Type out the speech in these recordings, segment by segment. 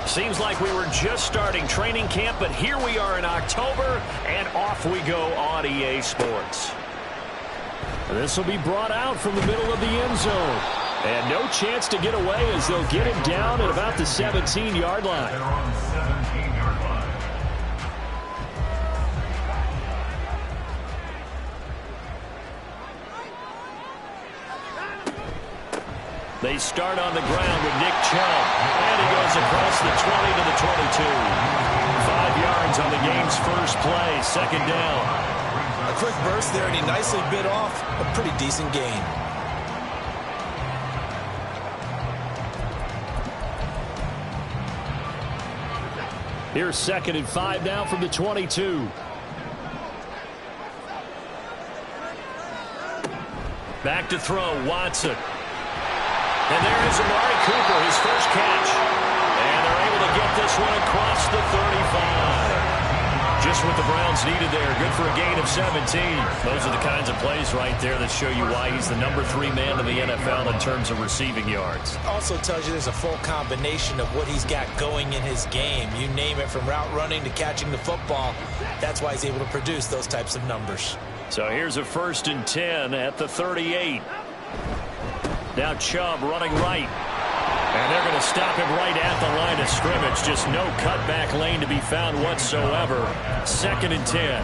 Seems like we were just starting training camp, but here we are in October, and off we go on EA Sports. This will be brought out from the middle of the end zone. And no chance to get away as they'll get him down at about the 17-yard line. They start on the ground with Nick Chubb. And he goes across the 20 to the 22. 5 yards on the game's first play. Second down. A quick burst there, and he nicely bit off a pretty decent gain. Here's 2nd and 5 now from the 22. Back to throw, Watson. And there is Amari Cooper, his first catch. And they're able to get this one across the 35. Just what the Browns needed there. Good for a gain of 17. Those are the kinds of plays right there that show you why he's the number 3 man in the NFL in terms of receiving yards. Also tells you there's a full combination of what he's got going in his game. You name it, from route running to catching the football. That's why he's able to produce those types of numbers. So here's a 1st and 10 at the 38. Now Chubb running right. And they're going to stop him right at the line of scrimmage. Just no cutback lane to be found whatsoever. 2nd and 10.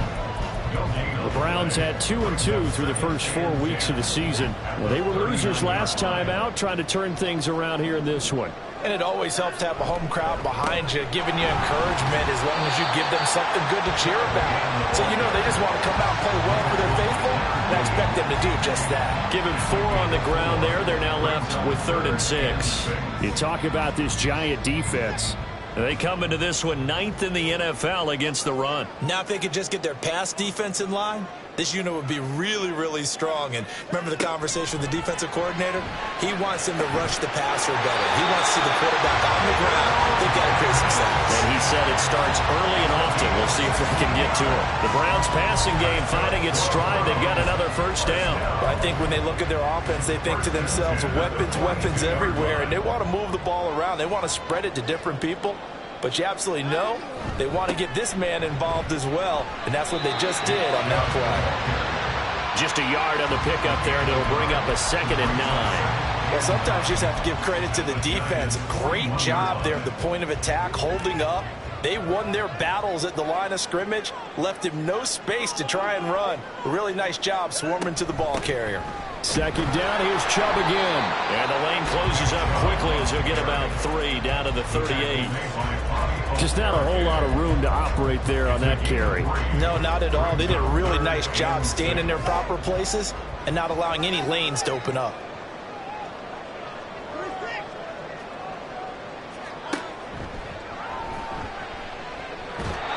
The Browns had 2-2 through the first 4 weeks of the season. Well, they were losers last time out, trying to turn things around here in this one. And it always helps to have a home crowd behind you, giving you encouragement as long as you give them something good to cheer about. So, you know, they just want to come out and play well for their faithful, and I expect them to do just that. Given 4 on the ground there, they're now left with 3rd and 6. You talk about this giant defense. They come into this one 9th in the NFL against the run. Now, if they could just get their pass defense in line, this unit would be really, really strong. And remember the conversation with the defensive coordinator? He wants them to rush the passer better. He wants to see the quarterback on the ground. They've got to create some sacks. And he said it starts early and often. We'll see if they can get to it. The Browns passing game finding its stride. They've got another first down. Well, I think when they look at their offense, they think to themselves, weapons, weapons everywhere. And they want to move the ball around. They want to spread it to different people. But you absolutely know they want to get this man involved as well. And that's what they just did on that play. Just a yard on the pickup there, and it'll bring up a 2nd and 9. Well, sometimes you just have to give credit to the defense. Great job there at the point of attack, holding up. They won their battles at the line of scrimmage, left him no space to try and run. A really nice job swarming to the ball carrier. 2nd down, here's Chubb again. And the lane closes up quickly as he'll get about 3 down to the 38. Just not a whole lot of room to operate there on that carry. No, not at all. They did a really nice job staying in their proper places and not allowing any lanes to open up.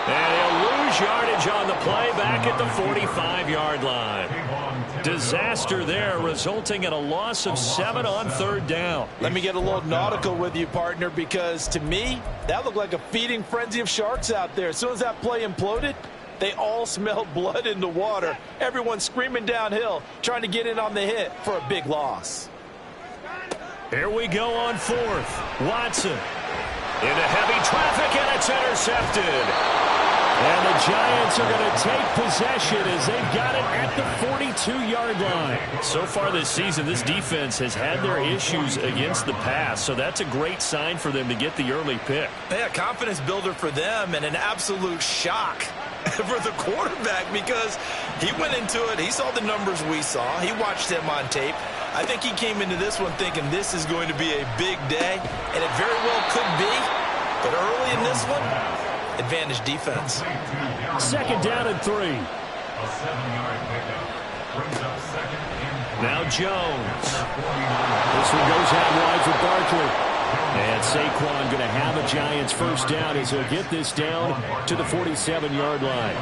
And he'll lose yardage on the play back at the 45-yard line. Disaster there, resulting in a loss of 7 on 3rd down. Let me get a little nautical with you, partner, because to me, that looked like a feeding frenzy of sharks out there. As soon as that play imploded, they all smelled blood in the water. Everyone screaming downhill, trying to get in on the hit for a big loss. Here we go on 4th. Watson into heavy traffic, and it's intercepted. And the Giants are going to take possession as they've got it at the 42-yard line. So far this season, this defense has had their issues against the pass, so that's a great sign for them to get the early pick. Yeah, confidence builder for them, and an absolute shock for the quarterback because he went into it. He saw the numbers we saw. He watched them on tape. I think he came into this one thinking this is going to be a big day, and it very well could be. But early in this one, advantage defense. 2nd down and 3. Now Jones. This one goes out wide for Barkley. And Saquon going to have a Giants first down as he'll get this down to the 47-yard line.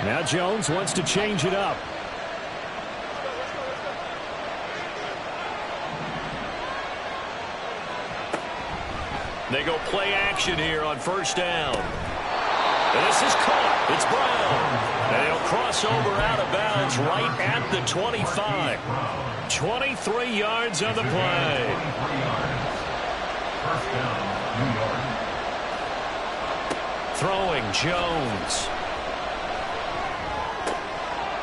Now Jones wants to change it up. They go play action here on 1st down. And this is caught. It's Brown. And he'll cross Pass over out of bounds right at the 25. 23 yards on the play. Throwing Jones.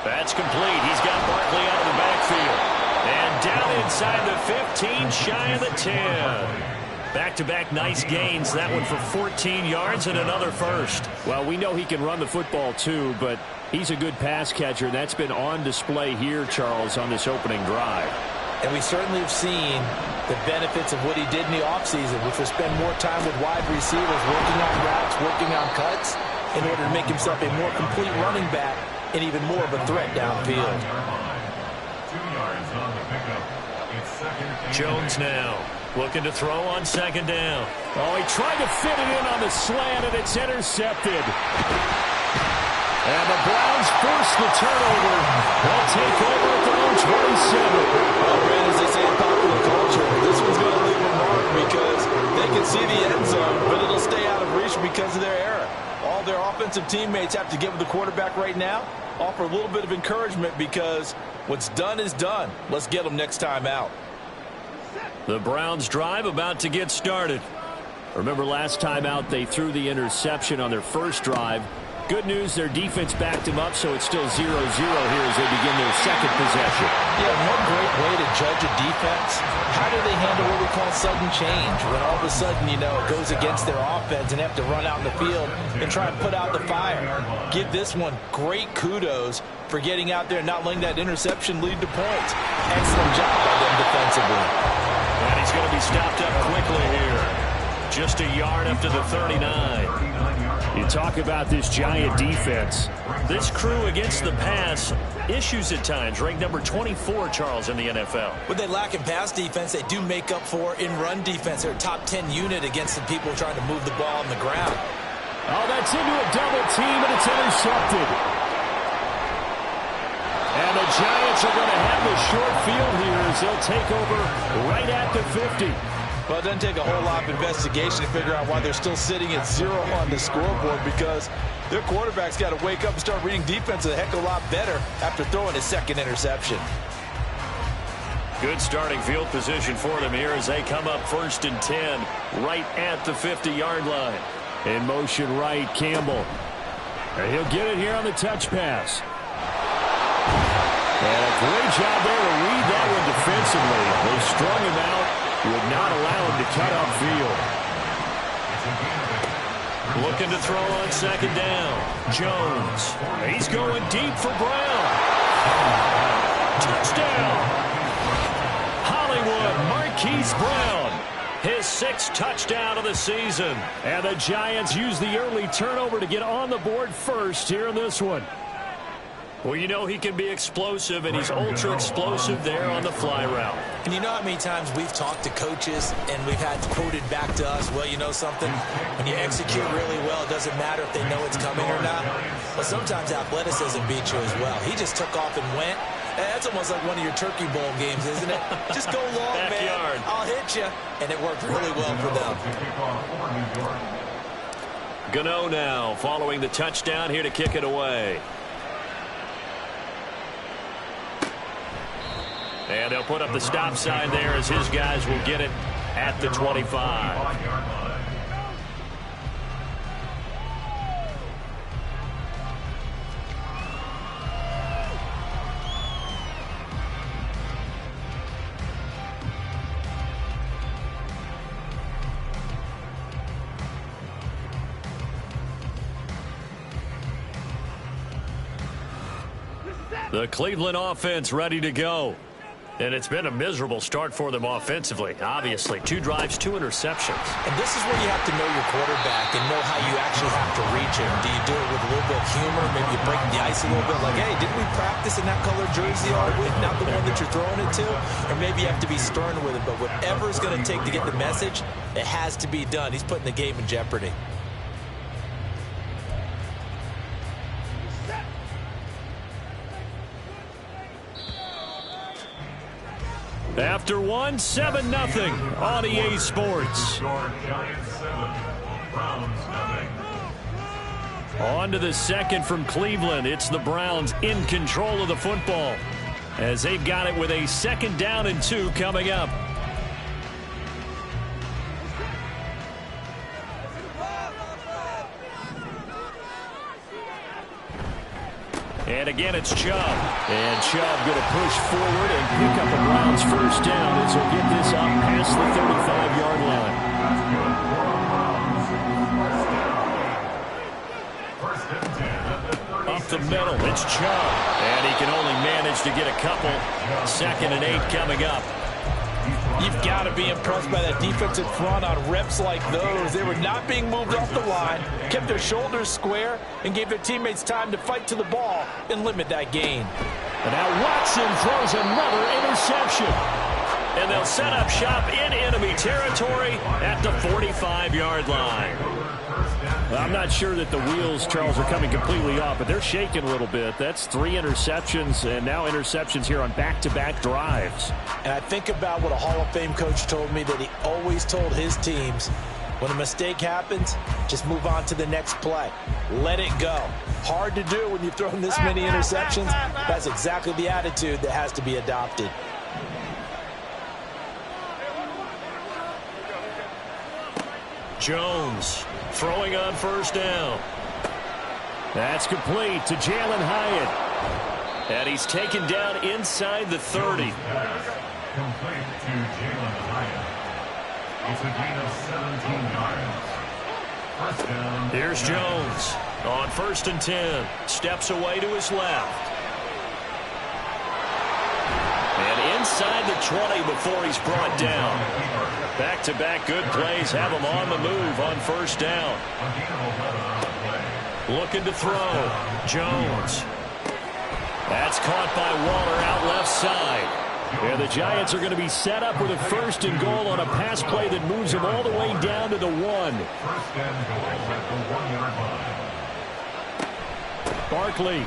That's complete. He's got Barkley out of the backfield. And down inside the 15, shy of the 10. Back-to-back nice gains. That one for 14 yards and another first. Well, we know he can run the football too, but he's a good pass catcher. That's been on display here, Charles, on this opening drive. And we certainly have seen the benefits of what he did in the offseason, which was spend more time with wide receivers, working on routes, working on cuts, in order to make himself a more complete running back and even more of a threat downfield. Jones now looking to throw on second down. Oh, he tried to fit it in on the slant, and it's intercepted. And the Browns force the turnover. They'll take over at their own 27. Well, Brand, as they say in popular culture, this one's going to leave a mark because they can see the end zone, but it'll stay out of reach because of their error. All their offensive teammates have to give the quarterback right now, offer a little bit of encouragement because what's done is done. Let's get them next time out. The Browns drive about to get started. Remember last time out they threw the interception on their first drive. Good news, their defense backed him up, so it's still 0-0 here as they begin their second possession. Yeah, one great way to judge a defense, how do they handle what we call sudden change? When all of a sudden, you know, it goes against their offense and they have to run out in the field and try and put out the fire. Give this one great kudos for getting out there and not letting that interception lead to points. Excellent job by them defensively. And he's going to be stopped up quickly here. Just a yard up to the 39. You talk about this Giant defense. This crew against the pass, issues at times. Ranked number 24, Charles, in the NFL. What they lack in pass defense, they do make up for in run defense. They're a top 10 unit against the people trying to move the ball on the ground. Oh, that's into a double team, and it's intercepted. And the Giants are going to have the short field here as they'll take over right at the 50. Well, it doesn't take a whole lot of investigation to figure out why they're still sitting at 0 on the scoreboard, because their quarterback's got to wake up and start reading defense a heck of a lot better after throwing his second interception. Good starting field position for them here as they come up 1st and 10 right at the 50-yard line. In motion right, Campbell. And he'll get it here on the touch pass. And a great job there to read that one defensively. They strung him out, would not allow him to cut upfield. Looking to throw on second down. Jones. He's going deep for Brown. Touchdown. Hollywood Marquise Brown. His 6th touchdown of the season. And the Giants use the early turnover to get on the board first here in this one. Well, you know he can be explosive, and he's ultra-explosive there on the fly route. And you know how many times we've talked to coaches and we've had quoted back to us, well, you know something? When you execute really well, it doesn't matter if they know it's coming or not. Well, sometimes athleticism beats you as well. He just took off and went. That's almost like one of your Turkey Bowl games, isn't it? Just go long, man. I'll hit you. And it worked really well for them. Gano now following the touchdown here to kick it away. And they'll put up the stop sign there as his guys will get it at the 25. The Cleveland offense ready to go. And it's been a miserable start for them offensively, obviously. 2 drives, 2 interceptions. And this is where you have to know your quarterback and know how you actually have to reach him. Do you do it with a little bit of humor? Maybe you break the ice a little bit like, hey, didn't we practice in that color jersey all week, not the one that you're throwing it to? Or maybe you have to be stern with it. But whatever it's going to take to get the message, it has to be done. He's putting the game in jeopardy. After 7-0 on EA Sports. On to the second from Cleveland. It's the Browns in control of the football as they've got it with a 2nd down and 2 coming up. And again, it's Chubb. And Chubb going to push forward and pick up a Browns 1st down as he'll get this up past the 35-yard line. Up the middle, it's Chubb. And he can only manage to get a couple. 2nd and 8 coming up. You've got to be impressed by that defensive front on reps like those. They were not being moved off the line, kept their shoulders square, and gave their teammates time to fight to the ball and limit that gain. And now Watson throws another interception. And they'll set up shop in enemy territory at the 45-yard line. I'm not sure that the wheels, Charles, are coming completely off, but they're shaking a little bit. That's 3 interceptions, and now interceptions here on back-to-back drives. And I think about what a Hall of Fame coach told me, that he always told his teams, when a mistake happens, just move on to the next play. Let it go. Hard to do when you've thrown this many interceptions. That's exactly the attitude that has to be adopted. Jones throwing on 1st down. That's complete to Jalen Hyatt. And he's taken down inside the 30. Complete to Jalen Hyatt. It's a gain of 17 yards. 1st down. Here's Jones on 1st and 10. Steps away to his left. And inside the 20 before he's brought down. Back-to-back good plays have him on the move on 1st down. Looking to throw. Jones. That's caught by Waller out left side. And the Giants are going to be set up with a 1st and goal on a pass play that moves them all the way down to the 1. 1st and goal at the 1-yard line. Barkley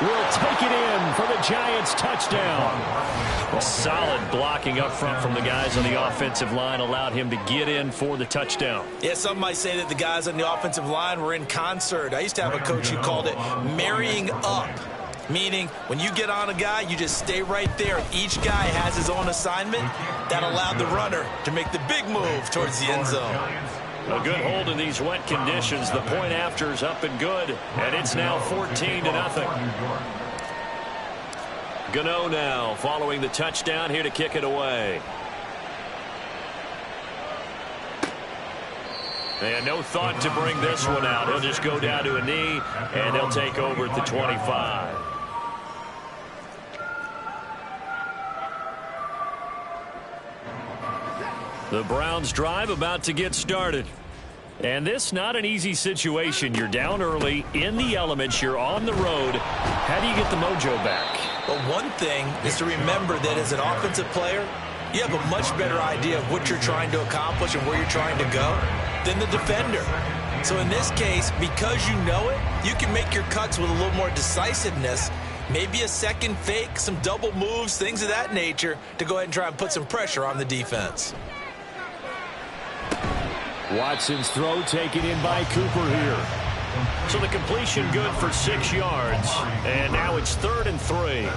will take it in for the Giants touchdown. Solid blocking up front from the guys on the offensive line allowed him to get in for the touchdown. Yeah, some might say that the guys on the offensive line were in concert. I used to have a coach who called it marrying up, meaning when you get on a guy, you just stay right there. Each guy has his own assignment. That allowed the runner to make the big move towards the end zone. A good hold in these wet conditions. The point after is up and good, and it's now 14-0. Gano now following the touchdown here to kick it away. And no thought to bring this one out. He'll just go down to a knee, and they'll take over at the 25. The Browns drive about to get started. And this not an easy situation. You're down early, in the elements, you're on the road. How do you get the mojo back? Well, one thing is to remember that as an offensive player, you have a much better idea of what you're trying to accomplish and where you're trying to go than the defender. So in this case, because you know it, you can make your cuts with a little more decisiveness, maybe a second fake, some double moves, things of that nature, to go ahead and try and put some pressure on the defense. Watson's throw taken in by Cooper here. So the completion good for 6 yards. And now it's 3rd and 3.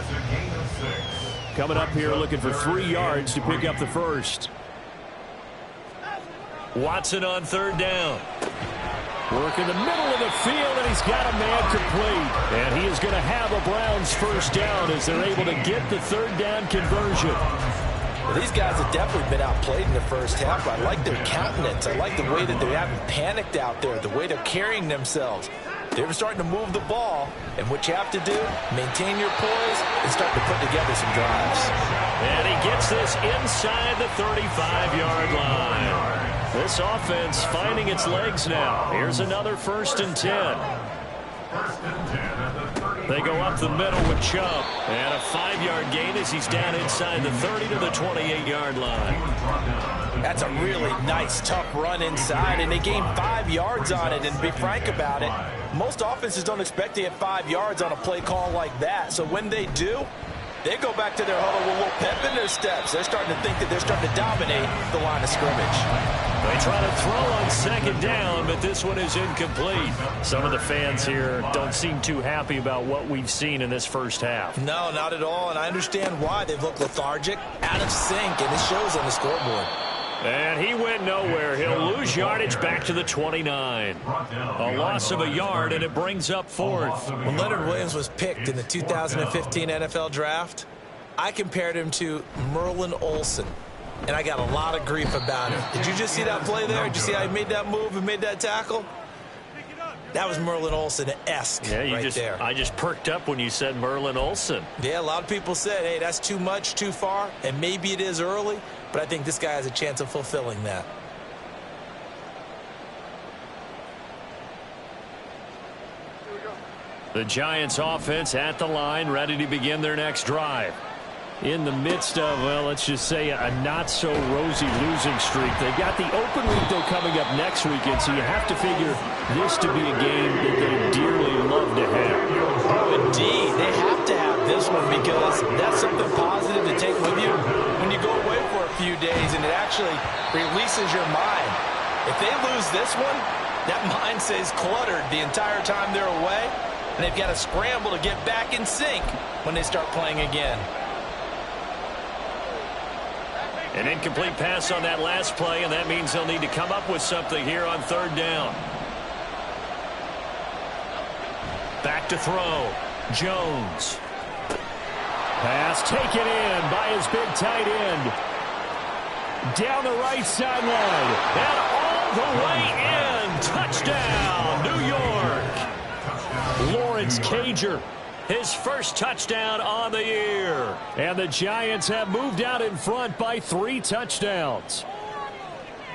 Coming up here looking for 3 yards to pick up the 1st. Watson on 3rd down. Work in the middle of the field, and he's got a man complete. And he is going to have a Browns 1st down as they're able to get the 3rd down conversion. Well, these guys have definitely been outplayed in the 1st half. I like their countenance. I like the way that they haven't panicked out there, the way they're carrying themselves. They're starting to move the ball, and what you have to do, maintain your poise and start to put together some drives. And he gets this inside the 35-yard line. This offense finding its legs now. Here's another 1st and 10. They go up the middle with Chubb. And a 5-yard gain as he's down inside the 30 to the 28-yard line. That's a really nice, tough run inside, and they gained 5 yards on it. And to be frank about it, most offenses don't expect to get 5 yards on a play call like that. So when they do, they go back to their huddle with a little pep in their steps. They're starting to think that they're starting to dominate the line of scrimmage. They try to throw on second down, but this one is incomplete. Some of the fans here don't seem too happy about what we've seen in this first half. No, not at all, and I understand why. They've looked lethargic, out of sync, and it shows on the scoreboard. And he went nowhere. He'll lose yardage back to the 29. A loss of a yard, and it brings up fourth. When Leonard Williams was picked in the 2015 NFL Draft, I compared him to Merlin Olsen, and I got a lot of grief about it. Did you just see that play there? Did you see how he made that move and made that tackle? That was Merlin Olsen-esque there. I just perked up when you said Merlin Olsen. Yeah, a lot of people said, hey, that's too much, too far, and maybe it is early, but I think this guy has a chance of fulfilling that. The Giants offense at the line, ready to begin their next drive. In the midst of, well, let's just say a not-so-rosy losing streak. They've got the open week, though, coming up next weekend, so you have to figure this to be a game that they dearly love to have. Oh, indeed. They have to have this one because that's something positive to take with you when you go away for a few days, and it actually releases your mind. If they lose this one, that mind stays cluttered the entire time they're away, and they've got to scramble to get back in sync when they start playing again. An incomplete pass on that last play, and that means they'll need to come up with something here on third down. Back to throw. Jones. Pass taken in by his big tight end. Down the right sideline. And all the way in. Touchdown, New York. Lawrence Cager. His first touchdown on the year. And the Giants have moved out in front by 3 touchdowns.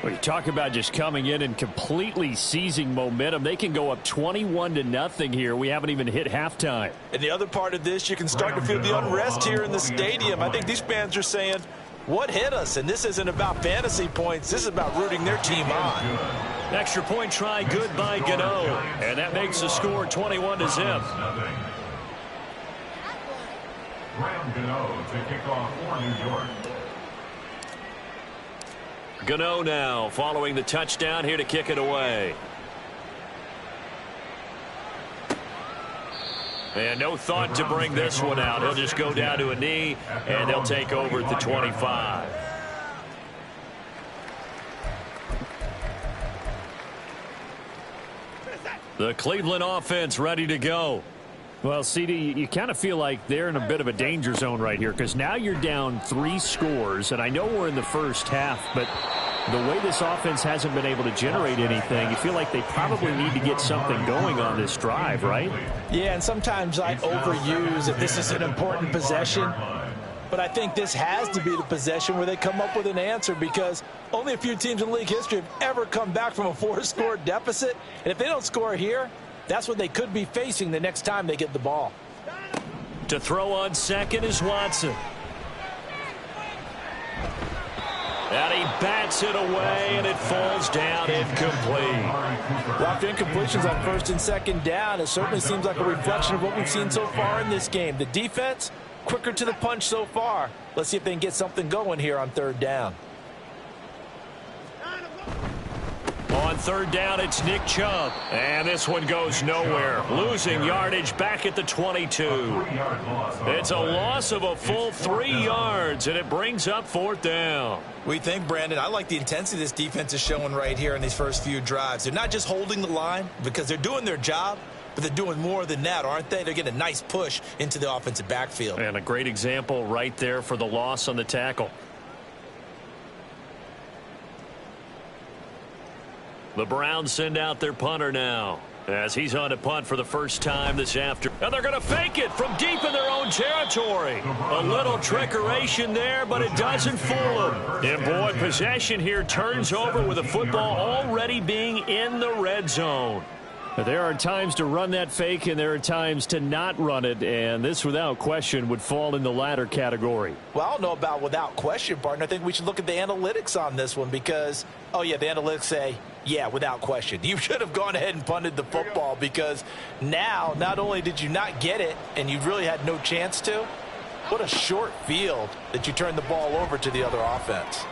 Well, you talk about just coming in and completely seizing momentum. They can go up 21-0 here. We haven't even hit halftime. And the other part of this, you can start to feel the unrest here in the stadium. I think these fans are saying, what hit us? And this isn't about fantasy points. This is about rooting their team on. Extra point try good by Gano. And that makes the score 21-0. Graham Gano to kick off for New York. Gano now following the touchdown here to kick it away. And no thought to bring this one out. He'll just go down to a knee, and they'll take over at the 25. The Cleveland offense ready to go. Well, CD, you kind of feel like they're in a bit of a danger zone right here because now you're down 3 scores, and I know we're in the first half, but the way this offense hasn't been able to generate anything, you feel like they probably need to get something going on this drive, right? Yeah, and sometimes I overuse if this is an important possession, but I think this has to be the possession where they come up with an answer because only a few teams in league history have ever come back from a 4-score deficit, and if they don't score here, that's what they could be facing the next time they get the ball. To throw on second is Watson. And he bats it away, and it falls down incomplete. Well, after incompletions on first and second down, it certainly seems like a reflection of what we've seen so far in this game. The defense, quicker to the punch so far. Let's see if they can get something going here on third down. On third down, it's Nick Chubb. And this one goes nowhere. Losing yardage back at the 22. It's a loss of a full 3 yards, and it brings up fourth down. We think, Brandon, I like the intensity this defense is showing right here in these first few drives. They're not just holding the line because they're doing their job, but they're doing more than that, aren't they? They're getting a nice push into the offensive backfield. And a great example right there for the loss on the tackle. The Browns send out their punter now as he's on to punt for the first time this afternoon. And they're going to fake it from deep in their own territory. A little trickeration there, but it doesn't fool them. And boy, possession here turns over with the football already being in the red zone. There are times to run that fake, and there are times to not run it, and this, without question, would fall in the latter category. Well, I don't know about without question, partner. I think we should look at the analytics on this one because, oh, yeah, the analytics say, yeah, without question. You should have gone ahead and punted the football because now not only did you not get it and you really had no chance to, what a short field that you turned the ball over to the other offense.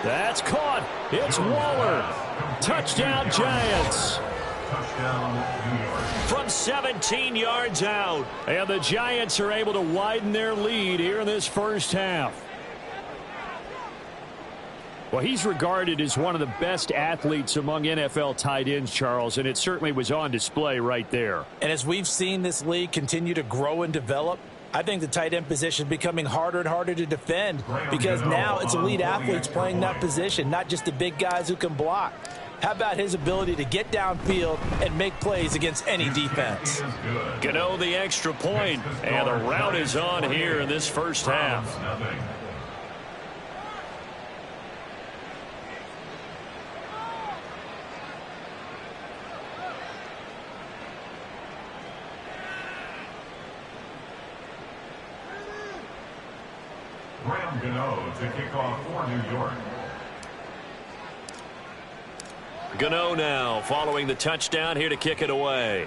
That's caught. It's Waller. Touchdown, Giants. Touchdown, New York. From 17 yards out. And the Giants are able to widen their lead here in this first half. Well, he's regarded as one of the best athletes among NFL tight ends, Charles, and it certainly was on display right there. And as we've seen this league continue to grow and develop, I think the tight end position is becoming harder and harder to defend because now it's elite athletes playing that position, not just the big guys who can block. How about his ability to get downfield and make plays against any defense? Gano the extra point, and the route is on here in this first half. Gano to kick off for New York. Gano now following the touchdown here to kick it away.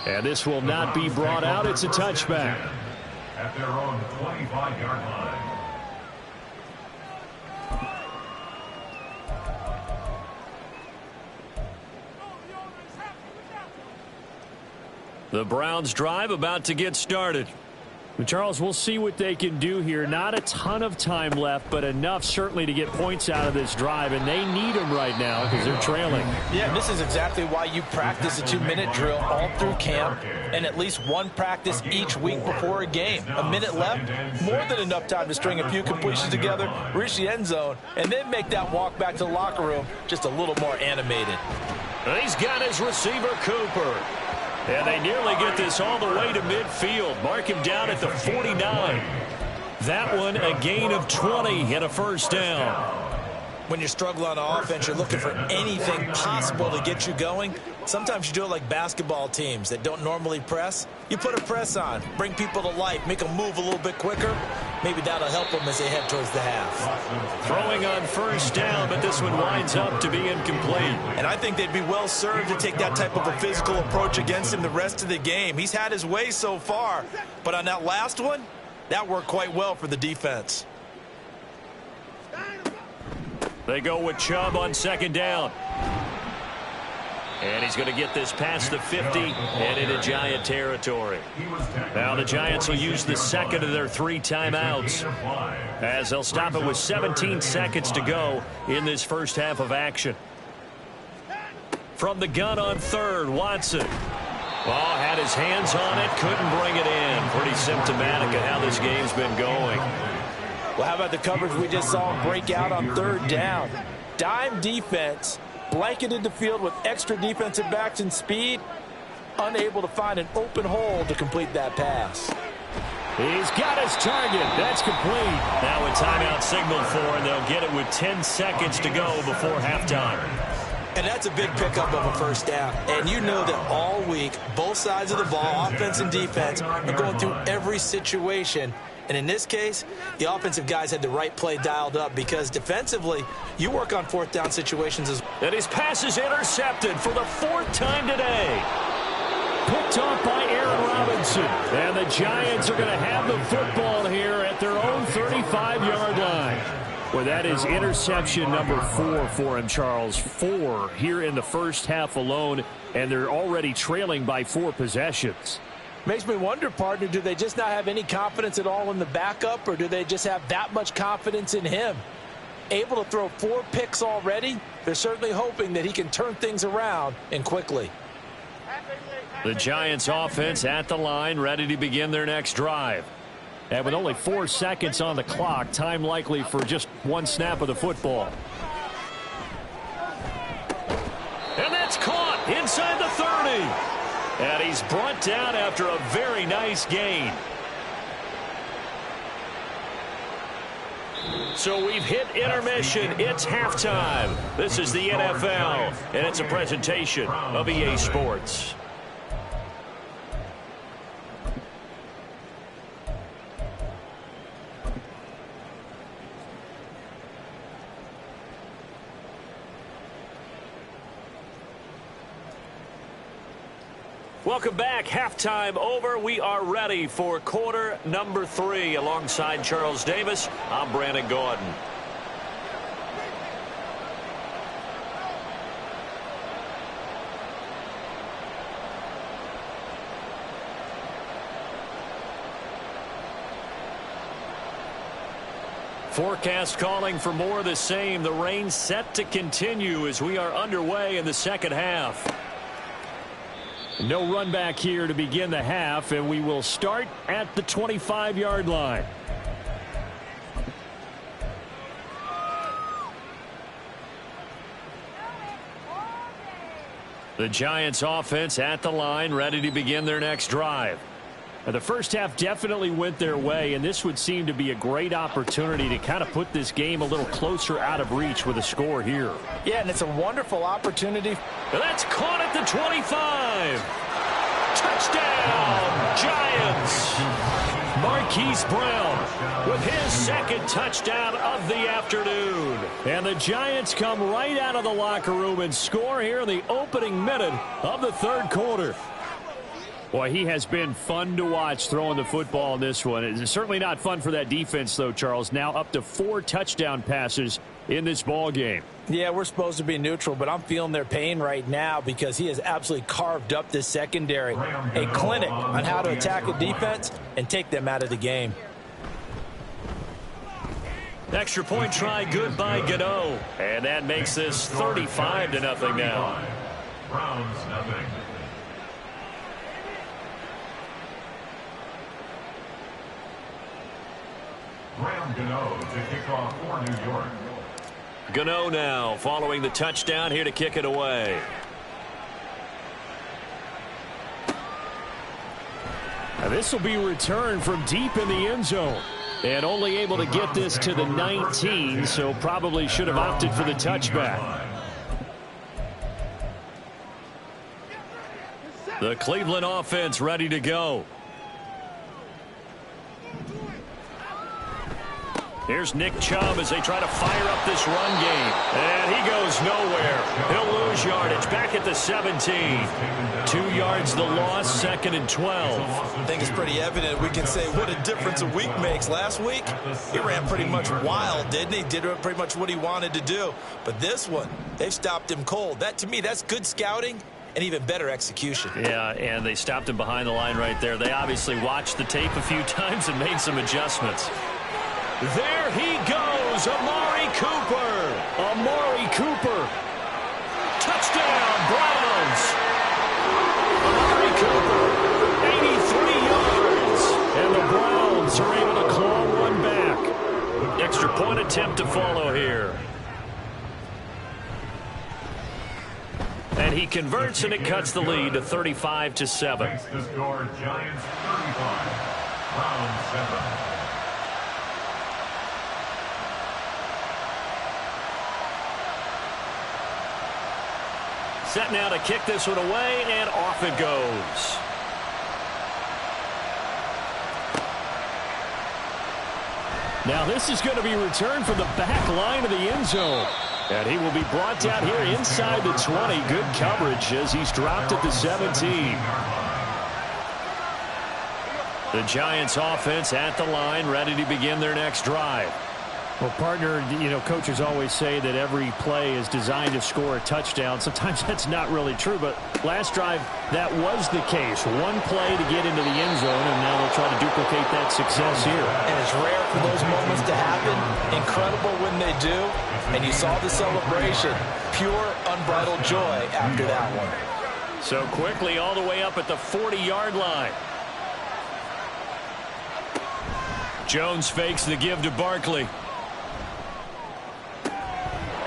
And this will not be brought out. It's a touchback. At their own 25-yard line. The Browns drive about to get started. But Charles, we'll see what they can do here. Not a ton of time left, but enough certainly to get points out of this drive, and they need them right now because they're trailing. Yeah, this is exactly why you practice a 2-minute drill all through camp and at least one practice each week before a game. A minute left, more than enough time to string a few completions together, reach the end zone, and then make that walk back to the locker room just a little more animated. He's got his receiver, Cooper. And they nearly get this all the way to midfield. Mark him down at the 49. That one a gain of 20 and a first down. When you're struggling on offense, you're looking for anything possible to get you going. Sometimes you do it like basketball teams that don't normally press. You put a press on, bring people to life, make them move a little bit quicker. Maybe that'll help them as they head towards the half. Throwing on first down, but this one winds up to be incomplete. And I think they'd be well served to take that type of a physical approach against him the rest of the game. He's had his way so far, but on that last one, that worked quite well for the defense. They go with Chubb on second down. And he's going to get this past the 50 and into Giant territory. Now the Giants will use the second of their 3 timeouts as they'll stop it with 17 seconds to go in this first half of action. From the gun on third, Watson. Oh, had his hands on it, couldn't bring it in. Pretty symptomatic of how this game's been going. Well, how about the coverage we just saw him break out on third down? Dime defense, blanketed the field with extra defensive backs and speed, unable to find an open hole to complete that pass. He's got his target. That's complete. Now a timeout signaled for, and they'll get it with 10 seconds to go before halftime. And that's a big pickup of a first down. And you know that all week, both sides of the ball, offense and defense, are going through every situation. And in this case, the offensive guys had the right play dialed up because defensively, you work on fourth down situations as well. And his pass is intercepted for the 4th time today. Picked off by Aaron Robinson. And the Giants are going to have the football here at their own 35-yard line. Well, that is interception number 4 for him, Charles. 4 here in the first half alone, and they're already trailing by 4 possessions. Makes me wonder, partner, do they just not have any confidence at all in the backup, or do they just have that much confidence in him? Able to throw 4 picks already, they're certainly hoping that he can turn things around and quickly. The Giants offense at the line, ready to begin their next drive. And with only 4 seconds on the clock, time likely for just 1 snap of the football. And that's caught inside the 30. And he's brought down after a very nice gain. So we've hit intermission. It's halftime. This is the NFL, and it's a presentation of EA Sports. Welcome back. Halftime over. We are ready for quarter number 3. Alongside Charles Davis, I'm Brandon Gordon. Forecast calling for more of the same. The rain set to continue as we are underway in the second half. No run back here to begin the half, and we will start at the 25-yard line. The Giants offense at the line, ready to begin their next drive. Now, the first half definitely went their way, and this would seem to be a great opportunity to kind of put this game a little closer out of reach with a score here. Yeah, and it's a wonderful opportunity. And that's caught at the 25. Touchdown, Giants. Marquise Brown with his second touchdown of the afternoon. And the Giants come right out of the locker room and score here in the opening minute of the third quarter. Boy, he has been fun to watch throwing the football in this one. It's certainly not fun for that defense, though, Charles. Now up to 4 touchdown passes in this ball game. Yeah, we're supposed to be neutral, but I'm feeling their pain right now because he has absolutely carved up this secondary. A clinic on how to attack a defense and take them out of the game. Extra point try good by Gano. And that makes this 35-0 now. Browns nothing. Graham Gano to kick off for New York. Gano now following the touchdown here to kick it away. Now this will be returned from deep in the end zone. And only able to get this to the 19, so probably should have opted for the touchback. The Cleveland offense ready to go. Here's Nick Chubb as they try to fire up this run game. And he goes nowhere. He'll lose yardage back at the 17. 2 yards the loss, 2nd and 12. I think it's pretty evident. We can say what a difference a week makes. Last week, he ran pretty much wild, didn't he? Did pretty much what he wanted to do. But this one, they've stopped him cold. That, to me, that's good scouting and even better execution. Yeah, and they stopped him behind the line right there. They obviously watched the tape a few times and made some adjustments. There he goes, Amari Cooper. Amari Cooper. Touchdown, Browns. Amari Cooper, 83 yards. And the Browns are able to claw one back. Extra point attempt to follow here. And he converts, and it cuts the lead to 35-7. Makes the score Giants 35, Browns 7. Set now to kick this one away, and off it goes. Now this is going to be returned from the back line of the end zone. And he will be brought down here inside the 20. Good coverage as he's dropped at the 17. The Giants offense at the line, ready to begin their next drive. Well, partner, you know, coaches always say that every play is designed to score a touchdown. Sometimes that's not really true, but last drive, that was the case. One play to get into the end zone, and now they'll try to duplicate that success here. And it's rare for those moments to happen. Incredible when they do. And you saw the celebration. Pure, unbridled joy after that one. So quickly all the way up at the 40-yard line. Jones fakes the give to Barkley.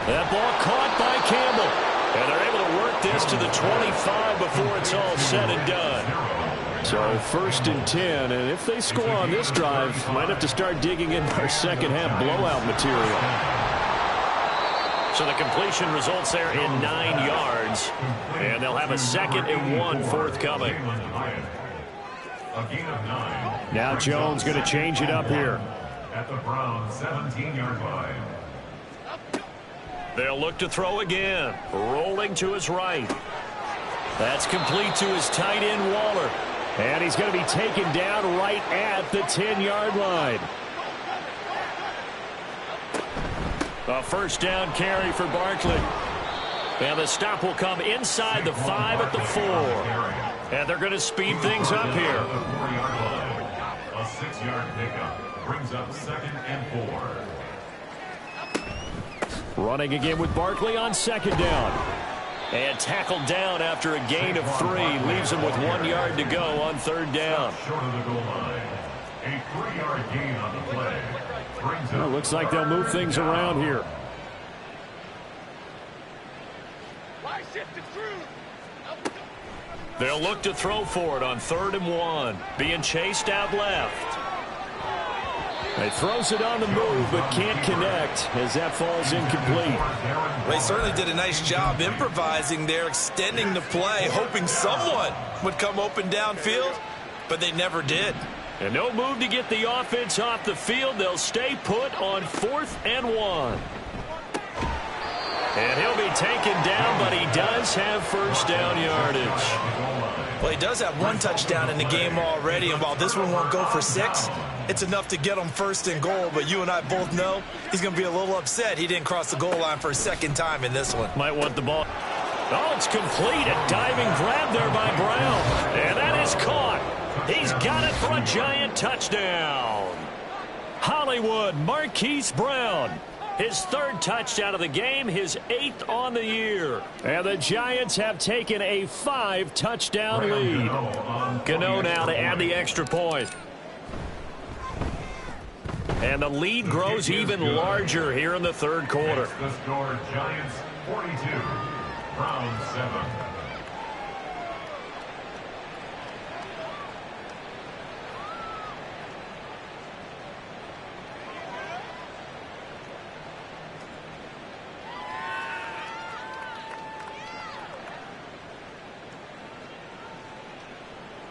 That ball caught by Campbell. And they're able to work this to the 25 before it's all said and done. So 1st and 10, and if they score on this drive, might have to start digging in our second half blowout material. So the completion results there in 9 yards. And they'll have a 2nd and 1 forthcoming. Now Jones going to change it up here. At the Browns 17-yard line. They'll look to throw again. Rolling to his right. That's complete to his tight end, Waller. And he's going to be taken down right at the 10-yard line. A first down carry for Barkley. And the stop will come inside the 5 at the 4. And they're going to speed things up here. A 6-yard pickup brings up 2nd and 4. Running again with Barkley on 2nd down. And tackled down after a gain of 3. Leaves him with 1 yard to go on 3rd down. Short of the goal line. A 3-yard gain on the play. Well, looks like they'll move things around here. They'll look to throw for it on 3rd and 1. Being chased out left. He throws it on the move, but can't connect as that falls incomplete. Well, he certainly did a nice job improvising there, extending the play, hoping someone would come open downfield, but they never did. And no move to get the offense off the field. They'll stay put on 4th and 1. And he'll be taken down, but he does have first down yardage. Well, he does have 1 touchdown in the game already, and while this one won't go for 6, it's enough to get him 1st and goal. But you and I both know he's going to be a little upset he didn't cross the goal line for a 2nd time in this one. Might want the ball. Oh, it's complete. A diving grab there by Brown. And that is caught. He's got it for a giant touchdown. Hollywood Marquise Brown. His 3rd touchdown of the game, his 8th on the year. And the Giants have taken a 5-touchdown lead. Gano now to add the extra point. And the lead grows even larger here in the 3rd quarter. The score, Giants 42, Browns 7.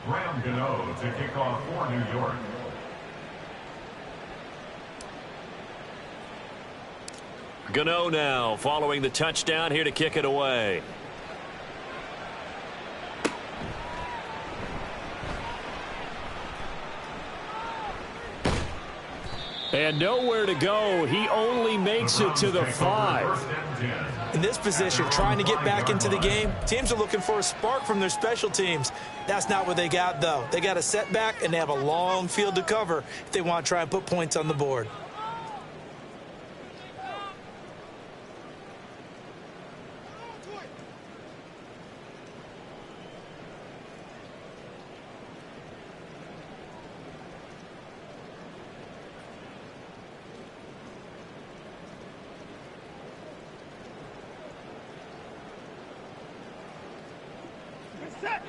Graham Gano to kick off for New York. Gano now following the touchdown here to kick it away. And nowhere to go. He only makes it to the 5. In this position, trying to get back into the game, teams are looking for a spark from their special teams. That's not what they got, though. They got a setback, and they have a long field to cover if they want to try and put points on the board.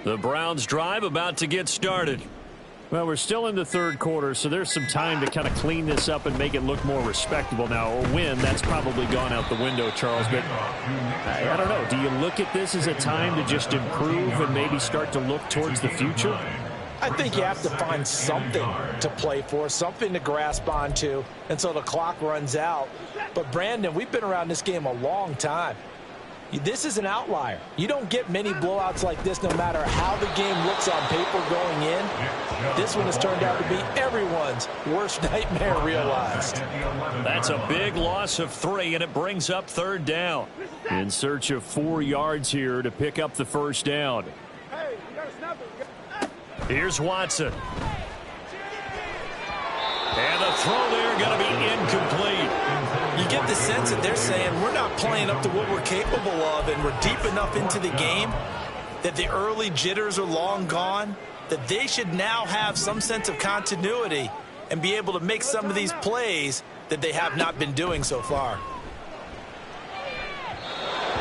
The Browns drive about to get started. Well, we're still in the 3rd quarter, so there's some time to kind of clean this up and make it look more respectable now. A win, that's probably gone out the window, Charles. But I don't know. Do you look at this as a time to just improve and maybe start to look towards the future? I think you have to find something to play for, something to grasp onto until the clock runs out. But, Brandon, we've been around this game a long time. This is an outlier. You don't get many blowouts like this no matter how the game looks on paper going in. This one has turned out to be everyone's worst nightmare realized. That's a big loss of 3, and it brings up 3rd down. In search of 4 yards here to pick up the first down. Here's Watson. And the throw there going to be incomplete. You get the sense that they're saying we're not playing up to what we're capable of, and we're deep enough into the game that the early jitters are long gone, that they should now have some sense of continuity and be able to make some of these plays that they have not been doing so far.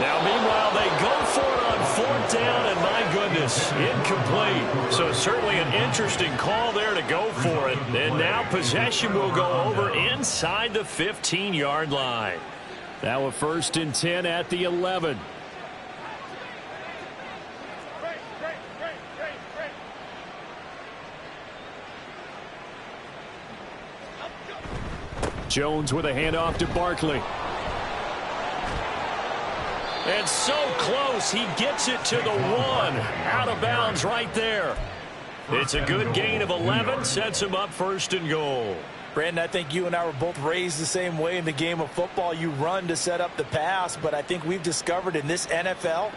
Now, meanwhile, they go for it on 4th down, and my goodness, incomplete. So certainly an interesting call there to go for it. And now possession will go over inside the 15-yard line. Now a 1st and 10 at the 11. Jones with a handoff to Barkley. And so close, he gets it to the 1. Out of bounds right there. It's a good gain of 11, sets him up 1st and goal. Brandon, I think you and I were both raised the same way in the game of football. You run to set up the pass, but I think we've discovered in this NFL,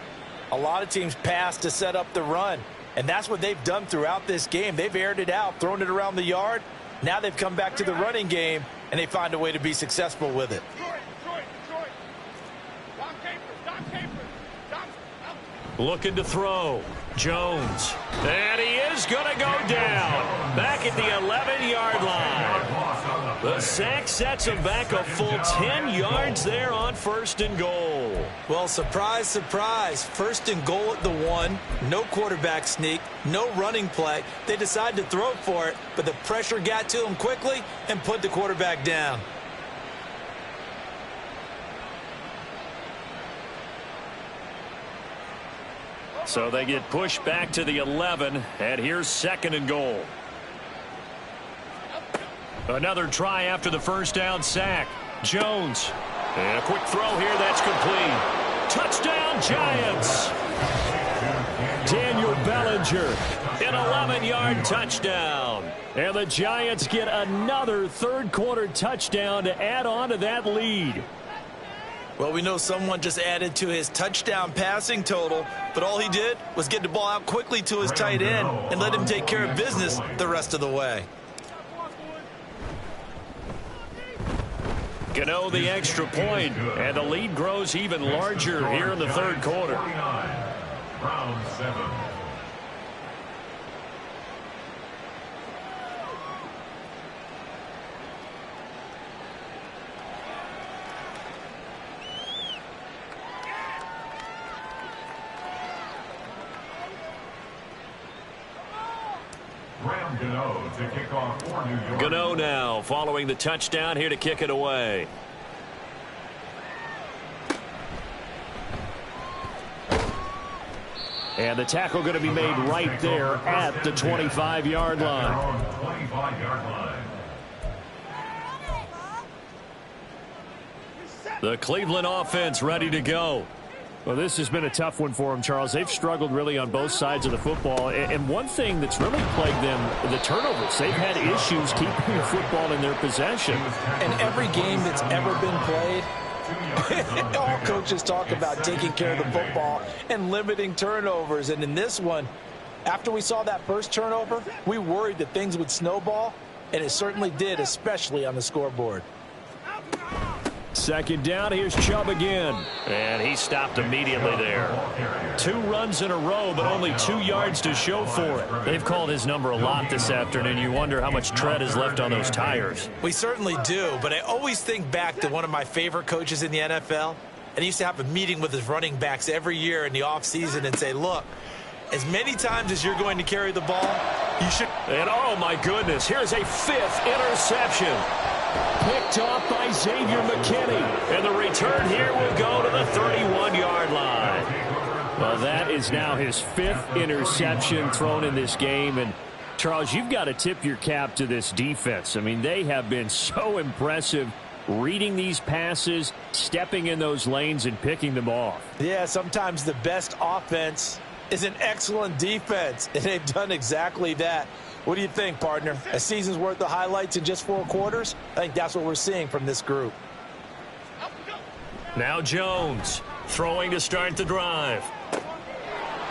a lot of teams pass to set up the run. And that's what they've done throughout this game. They've aired it out, thrown it around the yard. Now they've come back to the running game, and they find a way to be successful with it. Looking to throw. Jones. And he is going to go down. Back at the 11-yard line. The sack sets him back a full 10 yards there on 1st and goal. Well, surprise, surprise. 1st and goal at the 1. No quarterback sneak. No running play. They decide to throw for it, but the pressure got to him quickly and put the quarterback down. So they get pushed back to the 11, and here's 2nd and goal. Another try after the 1st down sack. Jones. And a quick throw here that's complete. Touchdown, Giants. Daniel Bellinger, an 11-yard touchdown. And the Giants get another 3rd quarter touchdown to add on to that lead. Well, we know someone just added to his touchdown passing total, but all he did was get the ball out quickly to his tight end and let him take care of business the rest of the way. Gano the extra point, and the lead grows even larger here in the 3rd quarter. Round 7. Gano to kick off for New York. Gano now following the touchdown here to kick it away. And the tackle going to be made right there at the 25-yard line. 25-yard line. The Cleveland offense ready to go. Well, this has been a tough one for them, Charles. They've struggled really on both sides of the football. And one thing that's really plagued them, the turnovers. They've had issues keeping the football in their possession. And every game that's ever been played, all coaches talk about taking care of the football and limiting turnovers. And in this one, after we saw that first turnover, we worried that things would snowball, and it certainly did, especially on the scoreboard. 2nd down, here's Chubb again. And he stopped immediately there. 2 runs in a row, but only 2 yards to show for it. They've called his number a lot this afternoon. You wonder how much tread is left on those tires. We certainly do, but I always think back to one of my favorite coaches in the NFL. And he used to have a meeting with his running backs every year in the offseason and say, look, as many times as you're going to carry the ball, you should. And oh my goodness, here's a 5th interception. Picked off by Xavier McKinney. And the return here will go to the 31-yard line. Well, that is now his 5th interception thrown in this game. And, Charles, you've got to tip your cap to this defense. I mean, they have been so impressive reading these passes, stepping in those lanes, and picking them off. Yeah, sometimes the best offense is an excellent defense, and they've done exactly that. What do you think, partner? A season's worth of highlights in just 4 quarters? I think that's what we're seeing from this group. Now Jones throwing to start the drive.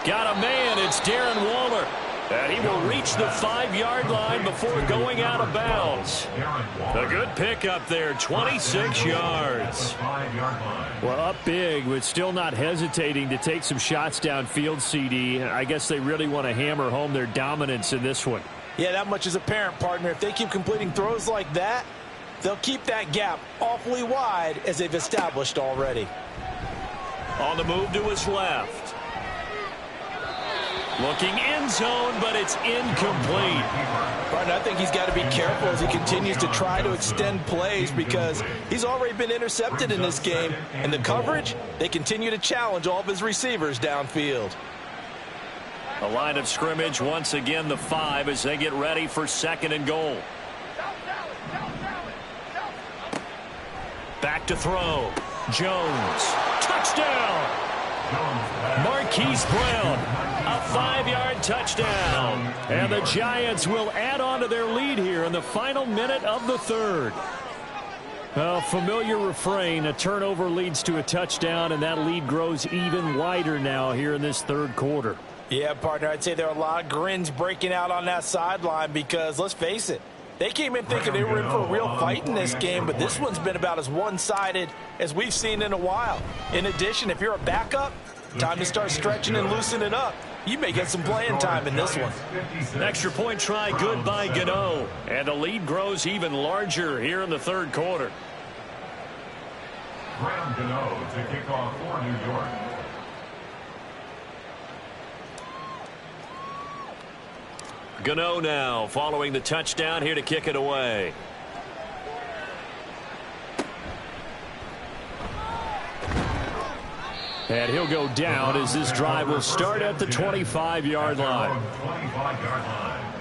Got a man. It's Darren Waller. And he will reach the 5-yard line before going out of bounds. A good pickup there, 26 yards. Well, up big, but still not hesitating to take some shots downfield, CD. I guess they really want to hammer home their dominance in this one. Yeah, that much is apparent, partner. If they keep completing throws like that, they'll keep that gap awfully wide as they've established already. On the move to his left. Looking end zone, but it's incomplete. Partner, I think he's got to be careful as he continues to try to extend plays because he's already been intercepted in this game. And the coverage, they continue to challenge all of his receivers downfield. A line of scrimmage, once again the 5 as they get ready for 2nd and goal. Back to throw. Jones. Touchdown! Marquise Brown, a 5-yard touchdown. And the Giants will add on to their lead here in the final minute of the third. A familiar refrain, a turnover leads to a touchdown, and that lead grows even wider now here in this third quarter. Yeah, partner, I'd say there are a lot of grins breaking out on that sideline because, let's face it, they came in thinking they were in for a real fight in this game, but this one's been about as one-sided as we've seen in a while. In addition, if you're a backup, time to start stretching and loosening it up. You may get some playing time in this one. Extra point try good by Gano. And the lead grows even larger here in the third quarter. Graham Gano to kick off for New York. Gano now following the touchdown here to kick it away. And he'll go down as this drive will start at the 25-yard line. 25-yard line.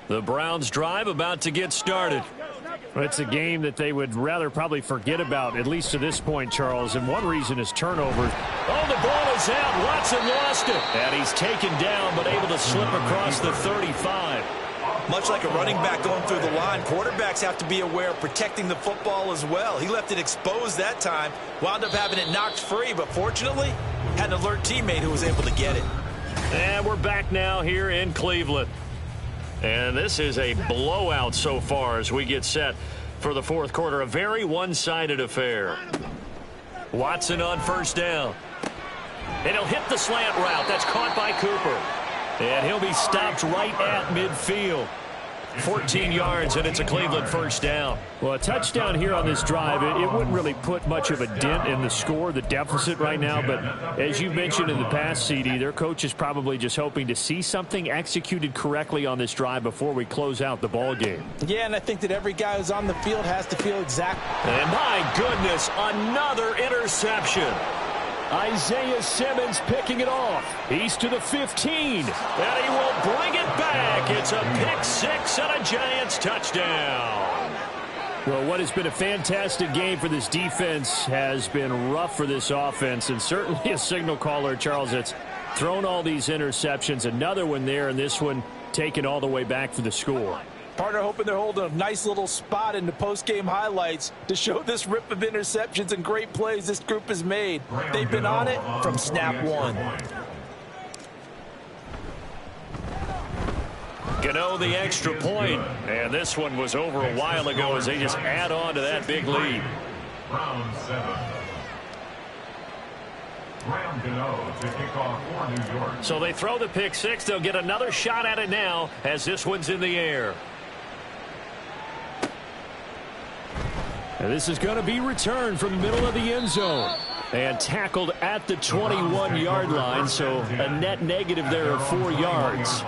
The Browns drive about to get started. Well, it's a game that they would rather probably forget about, at least to this point, Charles. And one reason is turnover. Oh, the ball is out. Watson lost it. And he's taken down but able to slip across the 35. Much like a running back going through the line, quarterbacks have to be aware of protecting the football as well. He left it exposed that time, wound up having it knocked free, but fortunately had an alert teammate who was able to get it. And we're back now here in Cleveland. And this is a blowout so far as we get set for the fourth quarter. A very one-sided affair. Watson on first down. And he'll hit the slant route. That's caught by Cooper. And he'll be stopped right at midfield. 14 yards, and it's a Cleveland first down. Well, a touchdown here on this drive, it wouldn't really put much of a dent in the score, the deficit right now. But as you mentioned in the past, CD, their coach is probably just hoping to see something executed correctly on this drive before we close out the ball game. Yeah, and I think that every guy who's on the field has to feel exact. And my goodness, another interception. Isaiah Simmons picking it off. He's to the 15. And he will bring it back. It's a pick six and a Giants touchdown. Well, what has been a fantastic game for this defense has been rough for this offense, and certainly a signal caller, Charles, that's thrown all these interceptions. Another one there, and this one taken all the way back for the score. Partner hoping they're holding a nice little spot in the post-game highlights to show this rip of interceptions and great plays this group has made. They've been on it from snap one. Gano the extra point. And this one was over a while ago as they just add on to that big lead. Round 7. Graham Gano to kick off for New York. So they throw the pick six. They'll get another shot at it now as this one's in the air. And this is going to be returned from the middle of the end zone. And tackled at the 21-yard line, so a net negative there of 4 yards.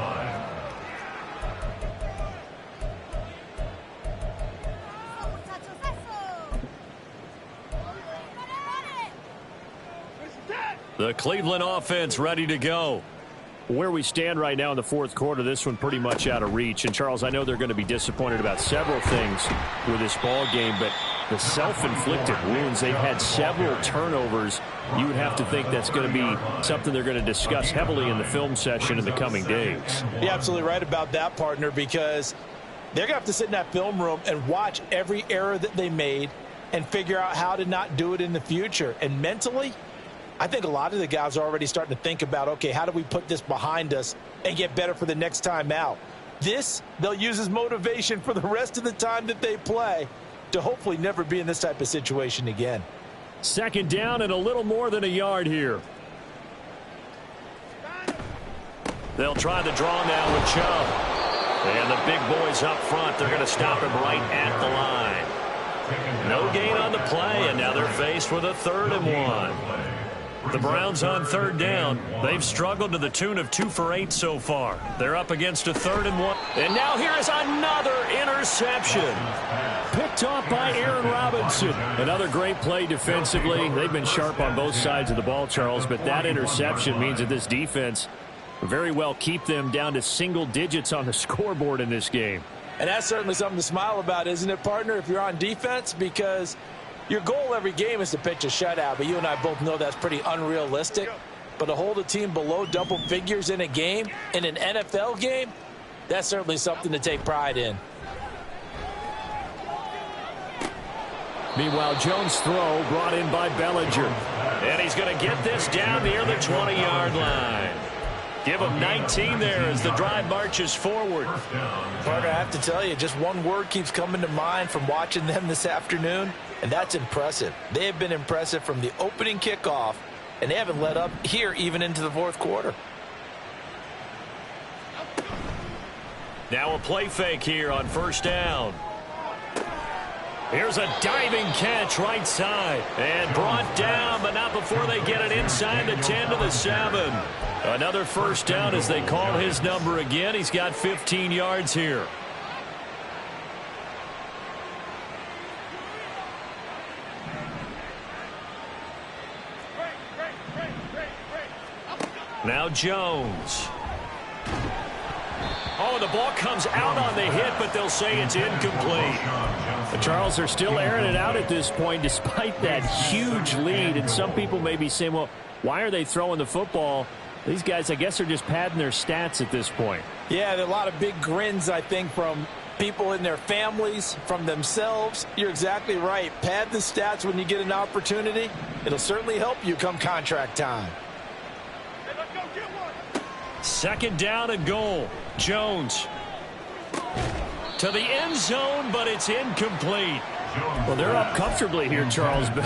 The Cleveland offense ready to go. Where we stand right now in the fourth quarter, this one pretty much out of reach. And, Charles, I know they're going to be disappointed about several things with this ball game, but the self-inflicted wounds, they've had several turnovers. You would have to think that's going to be something they're going to discuss heavily in the film session in the coming days. You're absolutely right about that, partner, because they're going to have to sit in that film room and watch every error that they made and figure out how to not do it in the future. And mentally, I think a lot of the guys are already starting to think about, okay, how do we put this behind us and get better for the next time out? This, they'll use as motivation for the rest of the time that they play to hopefully never be in this type of situation again. Second down and a little more than a yard here. They'll try the draw now with Chubb. And the big boys up front, they're going to stop him right at the line. No gain on the play, and now they're faced with a 3rd and 1. The Browns on 3rd down. They've struggled to the tune of 2 for 8 so far. They're up against a 3rd and 1. And now here is another interception. Picked off by Aaron Robinson. Another great play defensively. They've been sharp on both sides of the ball, Charles, but that interception means that this defense very well keep them down to single digits on the scoreboard in this game. And that's certainly something to smile about, isn't it, partner, if you're on defense? Because your goal every game is to pitch a shutout, but you and I both know that's pretty unrealistic. But to hold a team below double figures in a game, in an NFL game, that's certainly something to take pride in. Meanwhile, Jones' throw brought in by Bellinger. And he's going to get this down near the 20-yard line. Give him 19 there as the drive marches forward. Partner, I have to tell you, just one word keeps coming to mind from watching them this afternoon, and that's impressive. They have been impressive from the opening kickoff, and they haven't let up here even into the fourth quarter. Now a play fake here on first down. Here's a diving catch right side. And brought down, but not before they get it inside the 10 to the 7. Another first down as they call his number again. He's got 15 yards here. Now Jones. Oh, the ball comes out on the hit, but they'll say it's incomplete. The Charles are still airing it out at this point despite that huge lead. And some people may be saying, well, why are they throwing the football? These guys, I guess, are just padding their stats at this point. Yeah, there are a lot of big grins, I think, from people in their families, from themselves. You're exactly right. Pad the stats when you get an opportunity. It'll certainly help you come contract time. Second down and goal. Jones to the end zone, but it's incomplete. Well, they're up comfortably here, Charles, but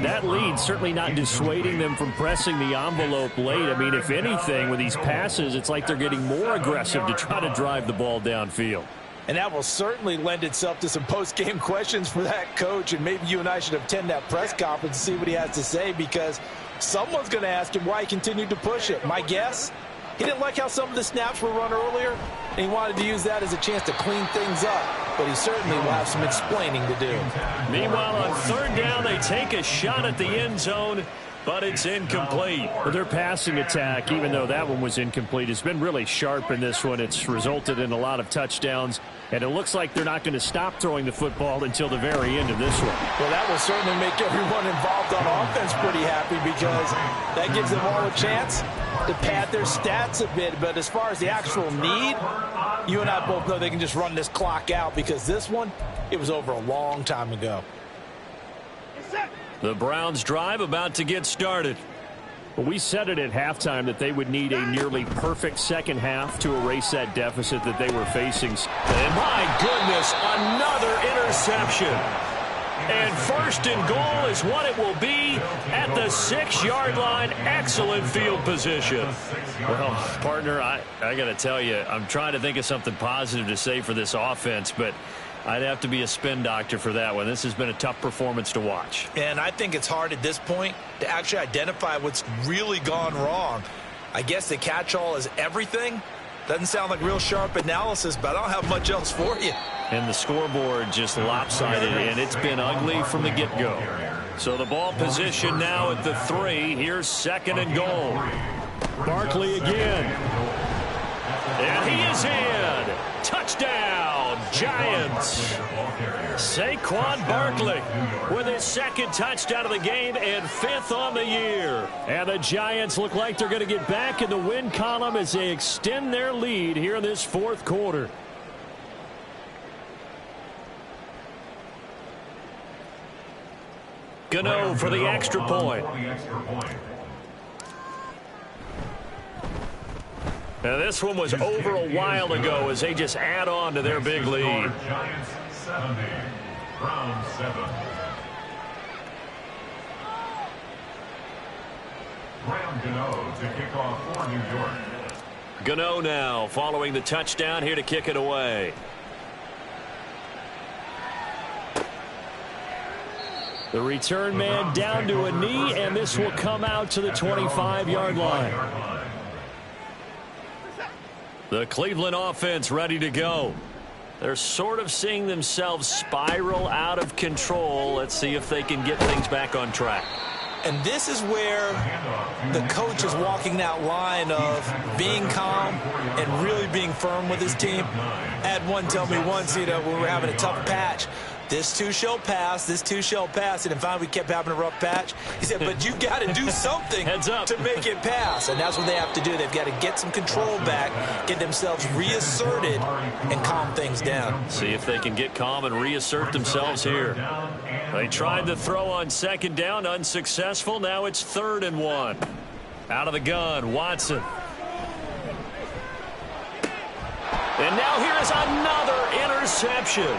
that lead certainly not dissuading them from pressing the envelope late. I mean, if anything, with these passes, it's like they're getting more aggressive to try to drive the ball downfield. And that will certainly lend itself to some post-game questions for that coach, and maybe you and I should attend that press conference and see what he has to say, because someone's going to ask him why he continued to push it. My guess, he didn't like how some of the snaps were run earlier, and he wanted to use that as a chance to clean things up. But he certainly will have some explaining to do. Meanwhile, on third down, they take a shot at the end zone, but it's incomplete. Well, their passing attack, even though that one was incomplete, has been really sharp in this one. It's resulted in a lot of touchdowns, and it looks like they're not going to stop throwing the football until the very end of this one. Well, that will certainly make everyone involved on offense pretty happy, because that gives them all a chance to pad their stats a bit. But as far as the actual need, you and I both know they can just run this clock out, because this one, it was over a long time ago. The Browns drive about to get started. Well, we said it at halftime that they would need a nearly perfect second half to erase that deficit that they were facing. And my goodness, another interception. And first and goal is what it will be at the 6-yard line. Excellent field position. Well, partner, I got to tell you, I'm trying to think of something positive to say for this offense, but I'd have to be a spin doctor for that one. This has been a tough performance to watch. And I think it's hard at this point to actually identify what's really gone wrong. I guess the catch-all is everything. Doesn't sound like real sharp analysis, but I don't have much else for you. And the scoreboard just lopsided, and it's been ugly from the get-go. So the ball position now at the 3. Here's second and goal. Barkley again. And he is in. Touchdown, Giants. Saquon Barkley with his second touchdown of the game and 5th on the year. And the Giants look like they're going to get back in the win column as they extend their lead here in this fourth quarter. Gano for the extra point. Now this one was over a while ago as they just add on to their big lead. Giants 70, Browns 7. Graham Gano to kick off for New York. Gano now following the touchdown here to kick it away. The return man down to a knee, and this will come out to the 25-yard line. The Cleveland offense ready to go. They're sort of seeing themselves spiral out of control. Let's see if they can get things back on track. And this is where the coach is walking that line of being calm and really being firm with his team. I had one tell me once, when we were having a tough patch, this too shall pass, this too shall pass. And finally, we kept having a rough patch. He said, but you got to do something to make it pass. And that's what they have to do. They've got to get some control back, get themselves reasserted, and calm things down. See if they can get calm and reassert themselves here. They tried to throw on second down, unsuccessful. Now it's 3rd and 1. Out of the gun, Watson. And now here is another interception.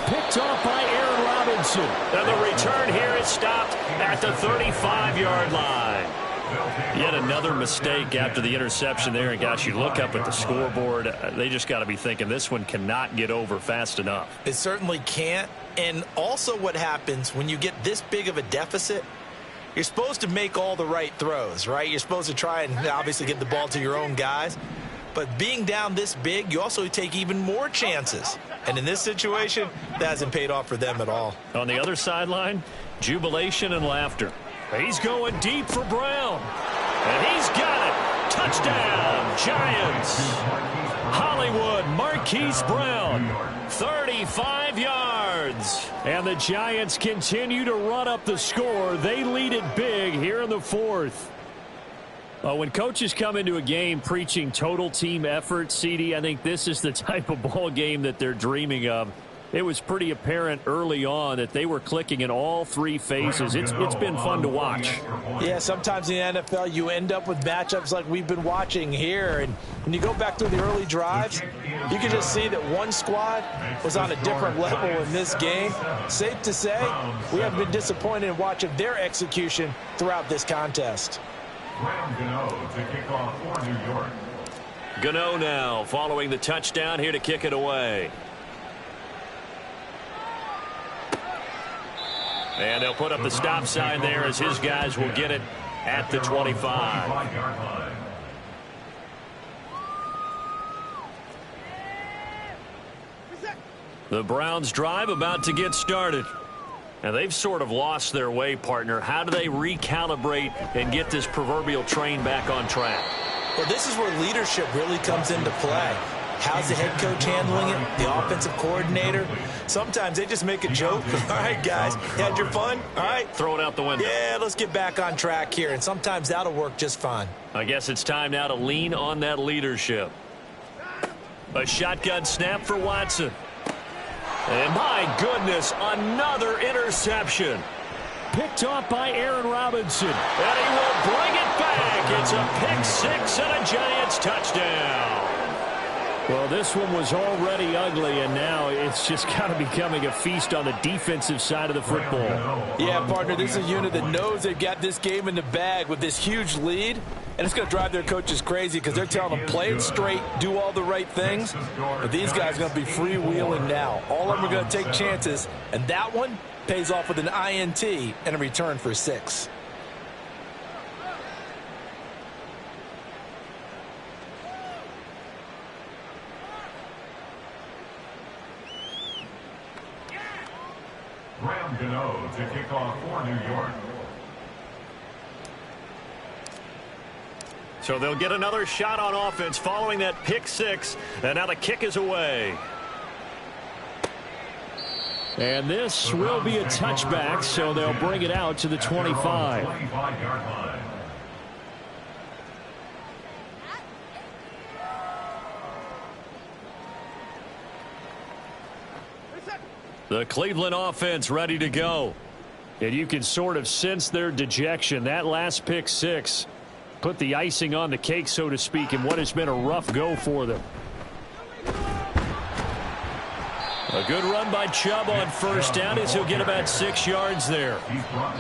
Picked off by Aaron Robinson. And the return here is stopped at the 35-yard line. Yet another mistake after the interception there. And, gosh, you look up at the scoreboard. They just got to be thinking this one cannot get over fast enough. It certainly can't. And also what happens when you get this big of a deficit, you're supposed to make all the right throws, right? You're supposed to try and obviously get the ball to your own guys. But being down this big, you also take even more chances. And in this situation, that hasn't paid off for them at all. On the other sideline, jubilation and laughter. He's going deep for Brown. And he's got it. Touchdown, Giants. Hollywood Marquise Brown, 35 yards. And the Giants continue to run up the score. They lead it big here in the 4th. When coaches come into a game preaching total team effort, CD, I think this is the type of ball game that they're dreaming of. It was pretty apparent early on that they were clicking in all 3 phases. It's been fun to watch. Yeah, sometimes in the NFL you end up with matchups like we've been watching here. And when you go back through the early drives, you can just see that one squad was on a different level in this game. Safe to say, we haven't been disappointed in watching their execution throughout this contest. Gano to kick off for New York. Gano now following the touchdown here to kick it away. And they'll put up the stop sign there as his guys will get it at the 25. The Browns drive about to get started. And they've sort of lost their way, partner. How do they recalibrate and get this proverbial train back on track? Well, this is where leadership really comes into play. How's the head coach handling it? The offensive coordinator? Sometimes they just make a joke. All right, guys, you had your fun? All right. Throw it out the window. Yeah, let's get back on track here. And sometimes that'll work just fine. I guess it's time now to lean on that leadership. A shotgun snap for Watson. And my goodness, another interception. Picked off by Aaron Robinson. And he will bring it back. It's a pick 6 and a Giants touchdown. Well, this one was already ugly, and now it's just kind of becoming a feast on the defensive side of the football. Yeah, partner, this is a unit that knows they've got this game in the bag with this huge lead, and it's going to drive their coaches crazy because they're telling them play it straight, do all the right things. But these guys are going to be freewheeling now. All of them are going to take chances, and that one pays off with an INT and a return for 6. Gano to kick off for New York. So they'll get another shot on offense following that pick 6, and now the kick is away. And this will be a touchback, so they'll bring it out to the 25. 25-yard line. The Cleveland offense ready to go. And you can sort of sense their dejection. That last pick 6 put the icing on the cake, so to speak, in what has been a rough go for them. A good run by Chubb on first down as he'll get about 6 yards there.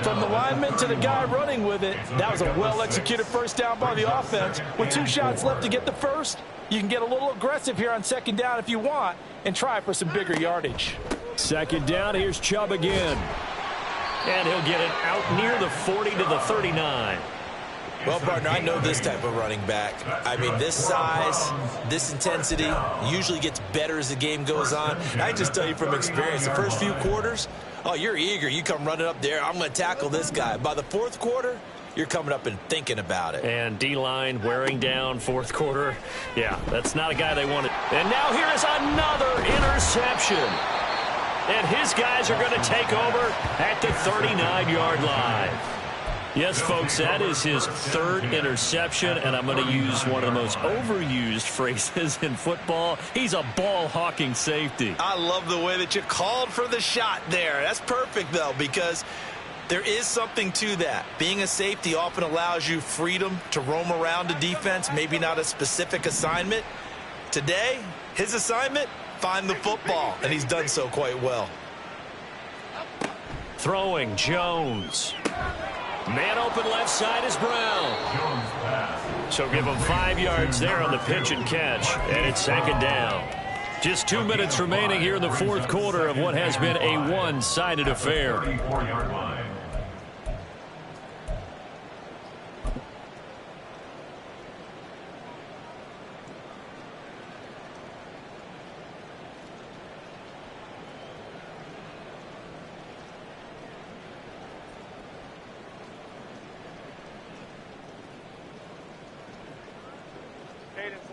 From the lineman to the guy running with it, that was a well-executed first down by the offense. With 2 shots left to get the first, you can get a little aggressive here on second down if you want and try for some bigger yardage. Second down, here's Chubb again. And he'll get it out near the 40 to the 39. Well, partner, I know this type of running back. I mean, this size, this intensity usually gets better as the game goes on. I just tell you from experience, the first few quarters Oh, you're eager. You come running up there. I'm going to tackle this guy. By the fourth quarter, you're coming up and thinking about it. And D-line wearing down fourth quarter. Yeah, that's not a guy they wanted. And now here is another interception. And his guys are going to take over at the 39-yard line. Yes, folks, that is his third interception, and I'm going to use one of the most overused phrases in football. He's a ball-hawking safety. I love the way that you called for the shot there. That's perfect, though, because there is something to that. Being a safety often allows you freedom to roam around a defense, maybe not a specific assignment. Today, his assignment, find the football, and he's done so quite well. Throwing, Jones. Man open left side is Brown. So give him 5 yards there on the pitch and catch, and it's second down. Just 2 minutes remaining here in the fourth quarter of what has been a one-sided affair. 34-yard line.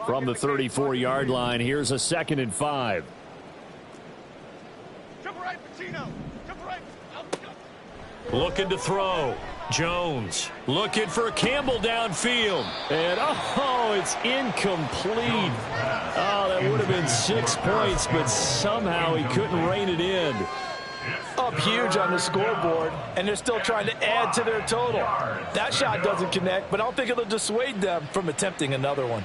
From the 34-yard line, here's a 2nd and 5. Looking to throw. Jones looking for Campbell downfield. And, oh, it's incomplete. Oh, that would have been 6 points, but somehow he couldn't rein it in. Up huge on the scoreboard, and they're still trying to add to their total. That shot doesn't connect, but I don't think it'll dissuade them from attempting another one.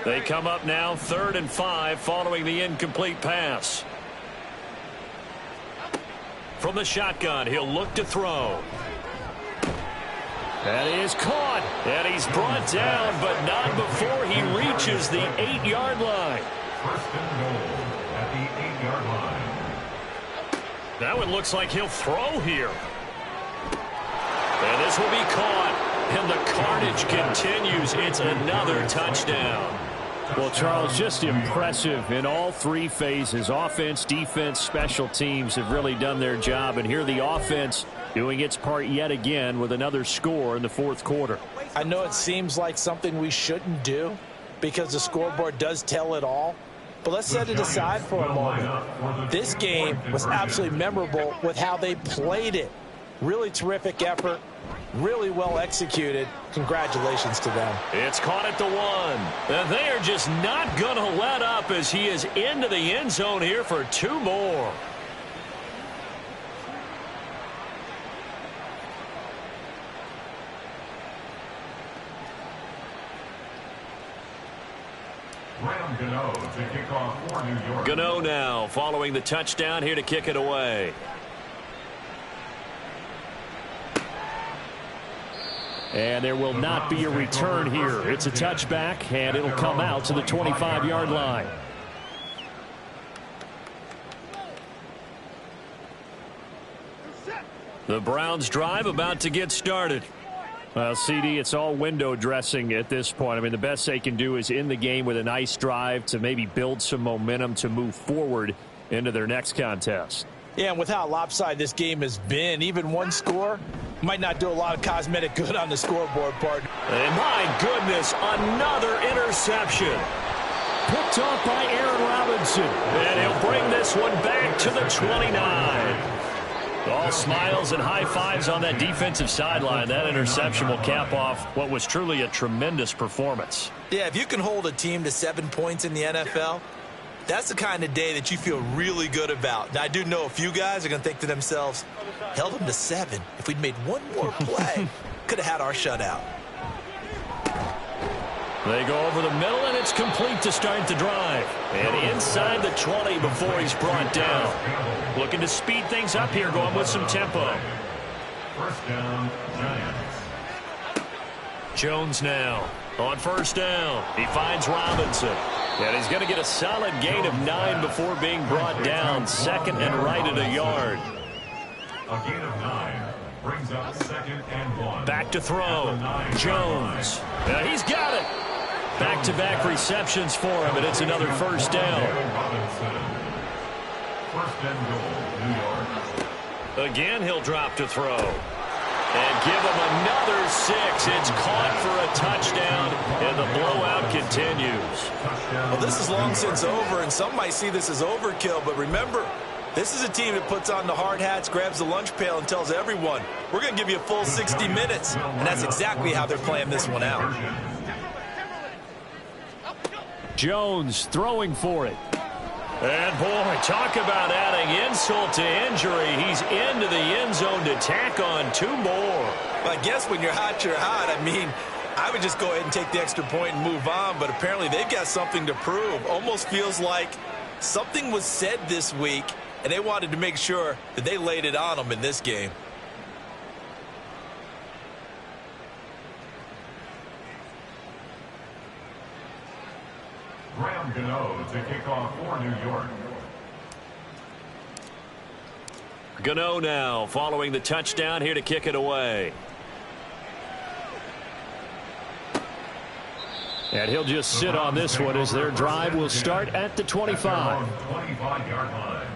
They come up now 3rd and 5 following the incomplete pass. From the shotgun, he'll look to throw. That is caught, and he's brought down, but not before he reaches the 8-yard line. First and goal at the 8-yard line. That one looks like he'll throw here. And this will be caught, and the carnage continues. It's another touchdown. Well, Charles, just impressive in all 3 phases. Offense, defense, special teams have really done their job. And here the offense doing its part yet again with another score in the fourth quarter. I know it seems like something we shouldn't do because the scoreboard does tell it all. But let's set it aside for a moment. This game was absolutely memorable with how they played it. Really terrific effort. Really well executed. Congratulations to them. It's caught at the 1. And they are just not going to let up as he is into the end zone here for 2 more. Gano to kick off for New York. Gano now following the touchdown here to kick it away. And there will not be a return here. It's a touchback, and it'll come out to the 25-yard line. The Browns drive about to get started. Well, CD, it's all window dressing at this point. I mean, the best they can do is in the game with a nice drive to maybe build some momentum to move forward into their next contest. Yeah, and with how lopsided this game has been, even one score might not do a lot of cosmetic good on the scoreboard, partner. And my goodness, another interception. Picked off by Aaron Robinson. And he'll bring this one back to the 29. All smiles and high fives on that defensive sideline. That interception will cap off what was truly a tremendous performance. Yeah, if you can hold a team to 7 points in the NFL, that's the kind of day that you feel really good about. Now, I do know a few guys are going to think to themselves, held them to 7. If we'd made one more play, could have had our shutout. They go over the middle, and it's complete to start the drive. And inside the 20 before he's brought down. Looking to speed things up here, going with some tempo. First down, Giants. Jones now on first down. He finds Robinson. And he's going to get a solid gain of 9 before being brought down. 2nd and right at a yard. A gain of 9 brings up 2nd and 1. Back to throw. Jones. He's got it. Back-to-back receptions for him, and it's another first down. First and goal, New York. Again, he'll drop to throw. And give him another 6. It's caught for a touchdown, and the blowout continues. Well, this is long since over, and some might see this as overkill, but remember, this is a team that puts on the hard hats, grabs the lunch pail, and tells everyone, we're going to give you a full 60 minutes. And that's exactly how they're playing this one out. Jones throwing for it. And, boy, talk about adding insult to injury. He's into the end zone to tack on 2 more. Well, I guess when you're hot, you're hot. I mean, I would just go ahead and take the extra point and move on, but apparently they've got something to prove. Almost feels like something was said this week, and they wanted to make sure that they laid it on them in this game. Graham Gano to kick off for New York. Gano now following the touchdown here to kick it away. And he'll just sit on this one as their drive will start at the 25. 25-yard line.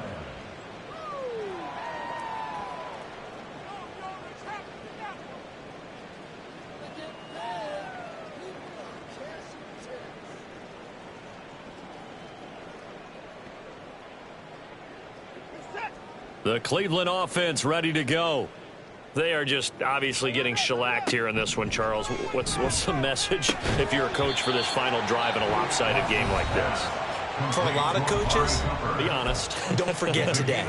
The Cleveland offense ready to go. They are just obviously getting shellacked here in this one, Charles. What's the message if you're a coach for this final drive in a lopsided game like this? For a lot of coaches, Be honest. don't forget today.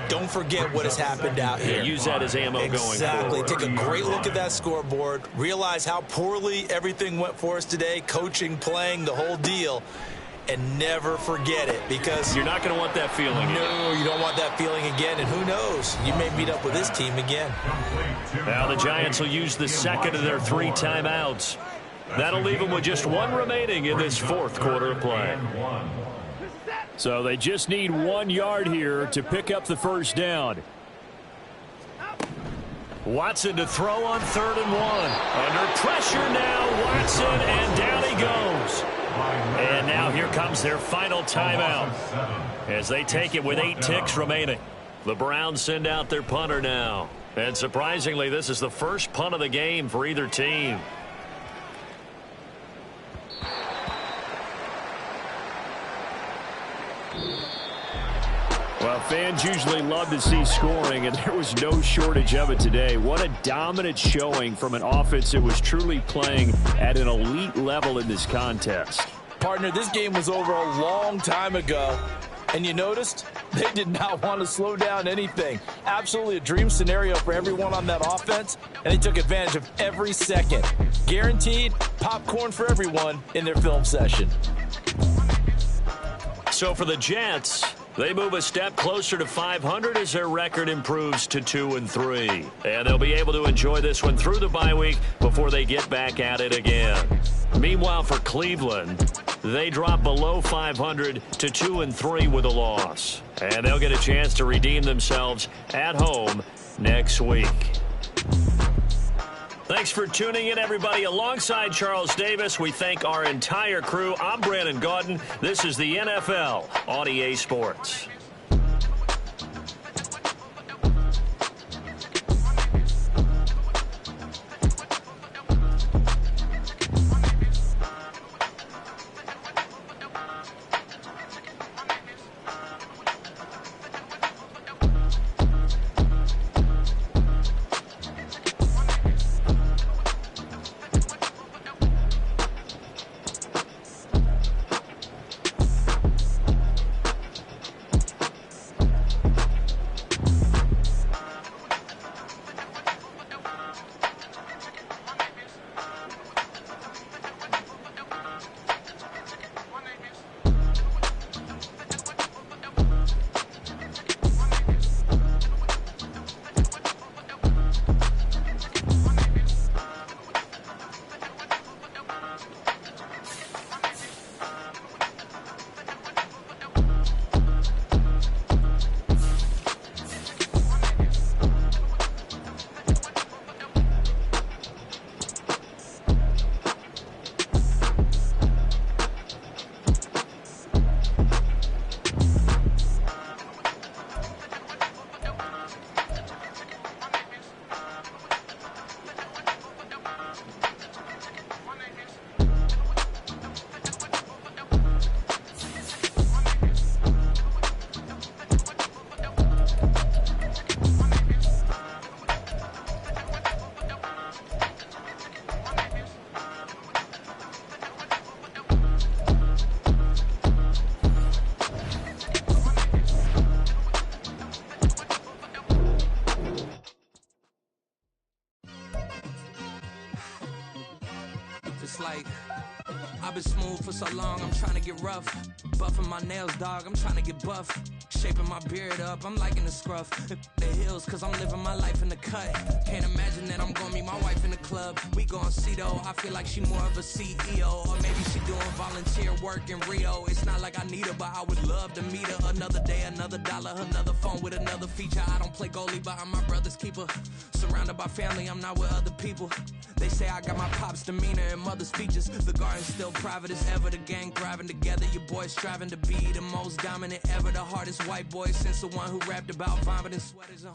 Don't forget what has happened out here. Use that as ammo going Exactly. forward. Take a great look at that scoreboard. Realize how poorly everything went for us today. Coaching, playing, the whole deal. And never forget it, because You're not going to want that feeling again. no, you don't want that feeling again. And who knows? You may meet up with this team again. Now the Giants will use the second of their 3 timeouts. That'll leave them with just 1 remaining in this 4th quarter of play. So they just need 1 yard here to pick up the first down. Watson to throw on 3rd and 1. Under pressure now, Watson, and down he goes. And now here comes their final timeout as they take it with 8 ticks remaining. The Browns send out their punter now. And surprisingly, this is the first punt of the game for either team. Well, fans usually love to see scoring, and there was no shortage of it today. What a dominant showing from an offense that was truly playing at an elite level in this contest. Partner, this game was over a long time ago, and you noticed they did not want to slow down anything. Absolutely a dream scenario for everyone on that offense, and they took advantage of every second. Guaranteed popcorn for everyone in their film session. So for the Jets, they move a step closer to 500 as their record improves to 2-3. And they'll be able to enjoy this one through the bye week before they get back at it again. Meanwhile, for Cleveland, they drop below 500 to 2-3 with a loss. And they'll get a chance to redeem themselves at home next week. Thanks for tuning in, everybody. Alongside Charles Davis, we thank our entire crew. I'm Brandon Gaudin. This is the NFL on EA Sports. It's like I've been smooth for so long, I'm trying to get rough. Buffing my nails, dog, I'm trying to get buff. Shaping my beard up, I'm liking the scruff. The hills, cause I'm living my life in the cut. Can't imagine that I'm gonna meet my wife in the club. We gon' see though, I feel like she more of a CEO. Or maybe she doing volunteer work in Rio. It's not like I need her, but I would love to meet her. Another day, another dollar, another phone with another feature. I don't play goalie, but I'm my brother's keeper. Surrounded by family, I'm not with other people. They say I got my pop's demeanor and mother's features. The garden's still private as ever. The gang thriving together. Your boys striving to be the most dominant ever. The hardest white boy since the one who rapped about vomiting sweaters and